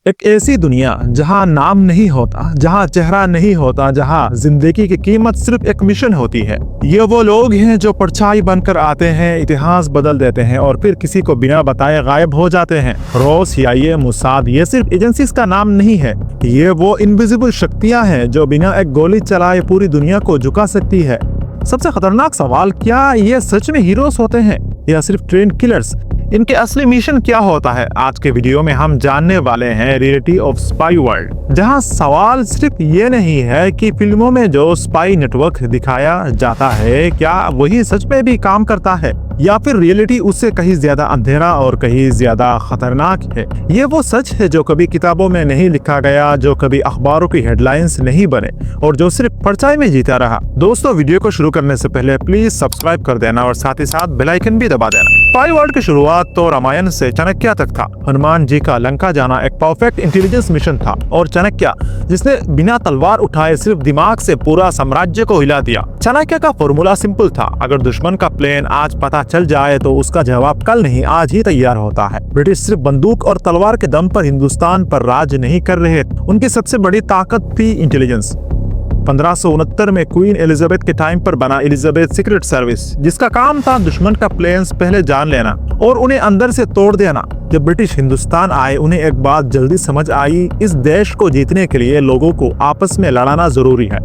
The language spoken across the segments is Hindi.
एक ऐसी दुनिया जहां नाम नहीं होता, जहां चेहरा नहीं होता, जहां जिंदगी की कीमत सिर्फ एक मिशन होती है। ये वो लोग हैं जो परछाई बनकर आते हैं, इतिहास बदल देते हैं और फिर किसी को बिना बताए गायब हो जाते हैं। रॉ, CIA, मोसाद ये सिर्फ एजेंसीज का नाम नहीं है, ये वो इनविजिबल शक्तियां हैं जो बिना एक गोली चलाए पूरी दुनिया को झुका सकती है। सबसे खतरनाक सवाल, क्या ये सच में हीरोज होते हैं या सिर्फ ट्रेन किलर्स? इनके असली मिशन क्या होता है? आज के वीडियो में हम जानने वाले हैं रियलिटी ऑफ स्पाई वर्ल्ड, जहां सवाल सिर्फ ये नहीं है कि फिल्मों में जो स्पाई नेटवर्क दिखाया जाता है क्या वही सच में भी काम करता है या फिर रियलिटी उससे कहीं ज्यादा अंधेरा और कहीं ज्यादा खतरनाक है। ये वो सच है जो कभी किताबों में नहीं लिखा गया, जो कभी अखबारों की हेडलाइंस नहीं बने और जो सिर्फ परछाई में जीता रहा। दोस्तों, वीडियो को शुरू करने से पहले प्लीज सब्सक्राइब कर देना और साथ ही साथ बेल आइकन भी दबा देना। स्पाई वर्ल्ड की शुरुआत तो रामायण से चाणक्य तक था। हनुमान जी का लंका जाना एक परफेक्ट इंटेलिजेंस मिशन था और चाणक्य, जिसने बिना तलवार उठाए सिर्फ दिमाग से पूरा साम्राज्य को हिला दिया। चाणक्य का फॉर्मूला सिंपल था, अगर दुश्मन का प्लान आज पता चल जाए तो उसका जवाब कल नहीं आज ही तैयार होता है। ब्रिटिश सिर्फ बंदूक और तलवार के दम पर हिंदुस्तान पर राज नहीं कर रहे, उनकी सबसे बड़ी ताकत थी इंटेलिजेंस। 1569 में क्वीन एलिजाबेथ के टाइम पर बना एलिजाबेथ सीक्रेट सर्विस, जिसका काम था दुश्मन का प्लान्स पहले जान लेना और उन्हें अंदर से तोड़ देना। जब ब्रिटिश हिंदुस्तान आए, उन्हें एक बात जल्दी समझ आई, इस देश को जीतने के लिए लोगों को आपस में लड़ाना जरूरी है।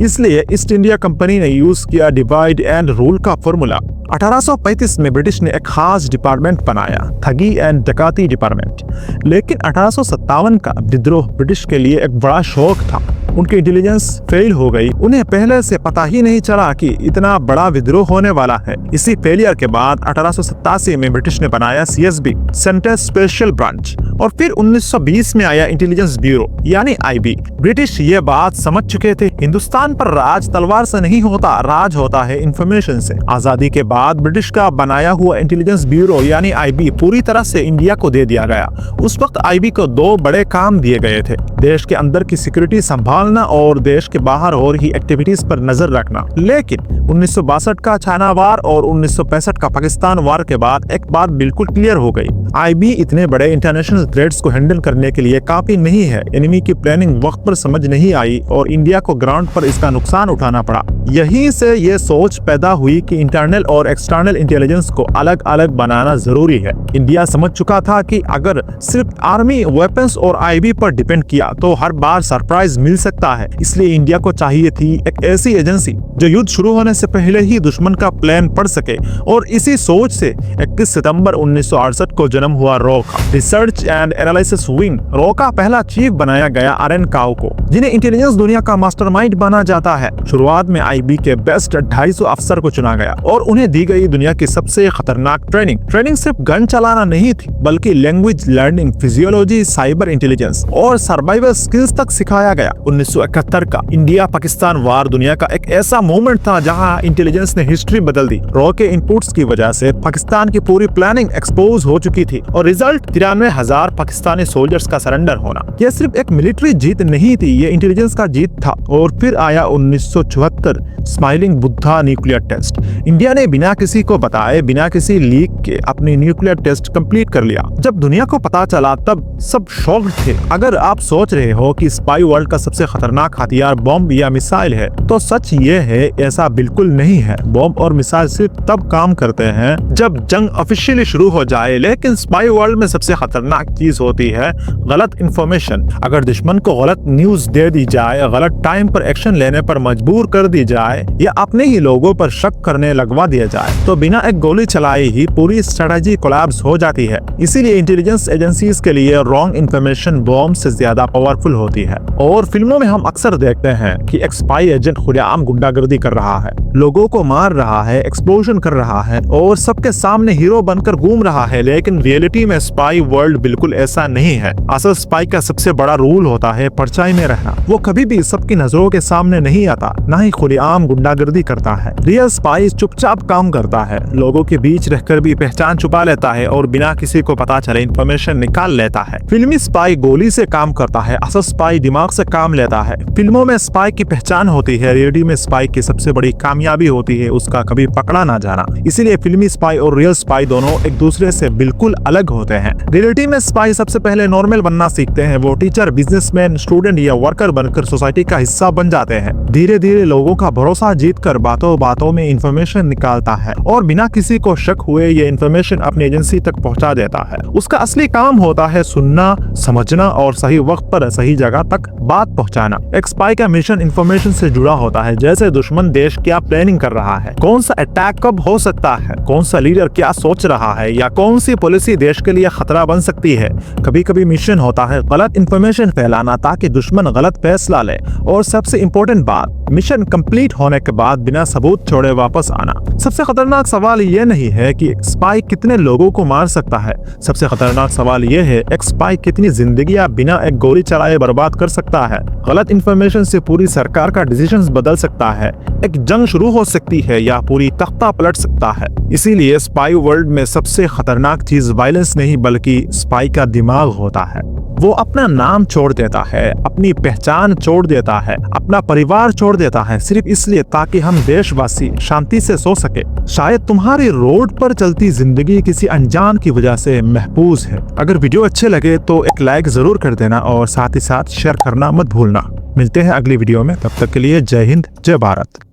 इसलिए ईस्ट इंडिया कंपनी ने यूज किया डिवाइड एंड रूल का फॉर्मूला। 1835 में ब्रिटिश ने एक खास डिपार्टमेंट बनाया, ठगी एंड डकैती डिपार्टमेंट। लेकिन 1857 का विद्रोह ब्रिटिश के लिए एक बड़ा शौक था। उनकी इंटेलिजेंस फेल हो गई, उन्हें पहले से पता ही नहीं चला कि इतना बड़ा विद्रोह होने वाला है। इसी फेलियर के बाद 1887 में ब्रिटिश ने बनाया CSB, सेंट्रल स्पेशल ब्रांच, और फिर 1920 में आया इंटेलिजेंस ब्यूरो यानी IB। ब्रिटिश ये बात समझ चुके थे, हिंदुस्तान पर राज तलवार से नहीं होता, राज होता है इंफॉर्मेशन से। आजादी के बाद ब्रिटिश का बनाया हुआ इंटेलिजेंस ब्यूरो यानी IB पूरी तरह से इंडिया को दे दिया गया। उस वक्त IB को दो बड़े काम दिए गए थे, देश के अंदर की सिक्योरिटी संभालना और देश के बाहर हो रही एक्टिविटीज पर नजर रखना। लेकिन 1962 का चाइना वार और 1965 का पाकिस्तान वार के बाद एक बात बिल्कुल क्लियर हो गई, IB इतने बड़े इंटरनेशनल थ्रेट्स को हैंडल करने के लिए काफी नहीं है। एनिमी की प्लानिंग वक्त पर समझ नहीं आई और इंडिया को ग्राउंड पर इसका नुकसान उठाना पड़ा। यहीं से ये सोच पैदा हुई कि इंटरनल और एक्सटर्नल इंटेलिजेंस को अलग अलग बनाना जरूरी है। इंडिया समझ चुका था कि अगर सिर्फ आर्मी, वेपन्स और IB पर डिपेंड किया तो हर बार सरप्राइज मिल सकता है। इसलिए इंडिया को चाहिए थी एक ऐसी एजेंसी जो युद्ध शुरू होने से पहले ही दुश्मन का प्लान पढ़ सके। और इसी सोच से 21 सितंबर 1968 को जन्म हुआ रॉ का, research and analysis wing. Raw का पहला चीफ बनाया गया RN काओ को, जिन्हें इंटेलिजेंस दुनिया का मास्टरमाइंड माना जाता है। शुरुआत में IB के बेस्ट 250 अफसर को चुना गया और उन्हें दी गई दुनिया की सबसे खतरनाक ट्रेनिंग सिर्फ गन चलाना नहीं थी, बल्कि language learning, physiology, cyber intelligence और सर्वाइवल स्किल्स तक सिखाया गया। 1971 का इंडिया पाकिस्तान वार दुनिया का एक ऐसा मोमेंट था जहां इंटेलिजेंस ने हिस्ट्री बदल दी। रॉ के इनपुट्स की वजह से पाकिस्तान की पूरी प्लानिंग एक्सपोज हो चुकी थी और रिजल्ट 93,000 पाकिस्तानी सोल्जर्स का सरेंडर होना। यह सिर्फ एक मिलिट्री जीत नहीं थी, ये इंटेलिजेंस का जीत था। और फिर आया 1974 smiling Buddha nuclear test. India ने बिना किसी को बताए, बिना किसी लीक के अपनी न्यूक्लियर टेस्ट कंप्लीट कर लिया। जब दुनिया को पता चला तब सब शॉक्ड थे। अगर आप सोच रहे हो कि स्पाई वर्ल्ड का सबसे खतरनाक हथियार बॉम्ब या मिसाइल है, तो सच ये है, ऐसा बिल्कुल नहीं है। बॉम्ब और मिसाइल सिर्फ तब काम करते हैं जब जंग ऑफिशियली शुरू हो जाए, लेकिन स्पाई वर्ल्ड में सबसे खतरनाक चीज होती है गलत इंफॉर्मेशन। अगर दुश्मन को गलत न्यूज दे दी जाए, गलत टाइम पर एक्शन लेने पर मजबूर कर दी जाए या अपने ही लोगों पर शक करने लगवा दिया जाए, तो बिना एक गोली चलाए ही पूरी स्ट्रेटजी कोलैप्स हो जाती है। इसीलिए इंटेलिजेंस एजेंसीज के लिए रॉन्ग इंफॉर्मेशन बॉम्ब से ज्यादा पावरफुल होती है। और फिल्मों में हम अक्सर देखते हैं कि एक स्पाई एजेंट खुलेआम गुंडागर्दी कर रहा है, लोगों को मार रहा है, एक्सप्लोजन कर रहा है और सबके सामने हीरो बनकर घूम रहा है। लेकिन रियलिटी में स्पाई वर्ल्ड बिल्कुल ऐसा नहीं है। असल स्पाई का सबसे बड़ा रूल होता है परछाई में रहना। वो कभी भी सबकी नजरों के सामने नहीं आता, ना ही खुलेआम गुंडागर्दी करता है। रियल स्पाई चुपचाप काम करता है, लोगों के बीच रहकर भी पहचान छुपा लेता है और बिना किसी को पता चले इंफॉर्मेशन निकाल लेता है। फिल्मी स्पाई गोली से काम करता है, असल स्पाई दिमाग से काम देता है। फिल्मों में स्पाई की पहचान होती है, रियलिटी में स्पाई की सबसे बड़ी कामयाबी होती है उसका कभी पकड़ा ना जाना। इसीलिए फिल्मी स्पाई और रियल स्पाई दोनों एक दूसरे से बिल्कुल अलग होते हैं। रियलिटी में स्पाई सबसे पहले नॉर्मल बनना सीखते हैं। वो टीचर, बिजनेसमैन, स्टूडेंट या वर्कर बनकर सोसाइटी का हिस्सा बन जाते हैं। धीरे धीरे लोगों का भरोसा जीतकर बातों बातों में इंफॉर्मेशन निकालता है और बिना किसी को शक हुए ये इंफॉर्मेशन अपनी एजेंसी तक पहुंचा देता है। उसका असली काम होता है सुनना, समझना और सही वक्त पर सही जगह तक बात पहुंचाना। एक स्पाई का मिशन इंफॉर्मेशन से जुड़ा होता है, जैसे दुश्मन देश क्या प्लानिंग कर रहा है, कौन सा अटैक कब हो सकता है, कौन सा लीडर क्या सोच रहा है या कौन सी पॉलिसी देश के लिए खतरा बन सकती है। कभी कभी मिशन होता है गलत इंफॉर्मेशन फैलाना ताकि दुश्मन गलत फैसला ले। और सबसे इम्पोर्टेंट बात, मिशन कंप्लीट होने के बाद बिना सबूत छोड़े वापस आना। सबसे खतरनाक सवाल ये नहीं है कि एक स्पाई कितने लोगों को मार सकता है, सबसे खतरनाक सवाल ये है एक स्पाई कितनी जिंदगियां बिना एक गोली चलाए बर्बाद कर सकता है। गलत इंफॉर्मेशन से पूरी सरकार का डिसीजंस बदल सकता है, एक जंग शुरू हो सकती है या पूरी तख्ता पलट सकता है। इसीलिए स्पाई वर्ल्ड में सबसे खतरनाक चीज वायलेंस नहीं बल्कि स्पाई का दिमाग होता है। वो अपना नाम छोड़ देता है, अपनी पहचान छोड़ देता है, अपना परिवार छोड़ देता है, सिर्फ इसलिए ताकि हम देशवासी शांति से सो सके। शायद तुम्हारी रोड पर चलती जिंदगी किसी अनजान की वजह से महफूज है। अगर वीडियो अच्छे लगे तो एक लाइक जरूर कर देना और साथ ही साथ शेयर करना मत भूलना। मिलते हैं अगली वीडियो में, तब तक के लिए जय हिंद, जय भारत।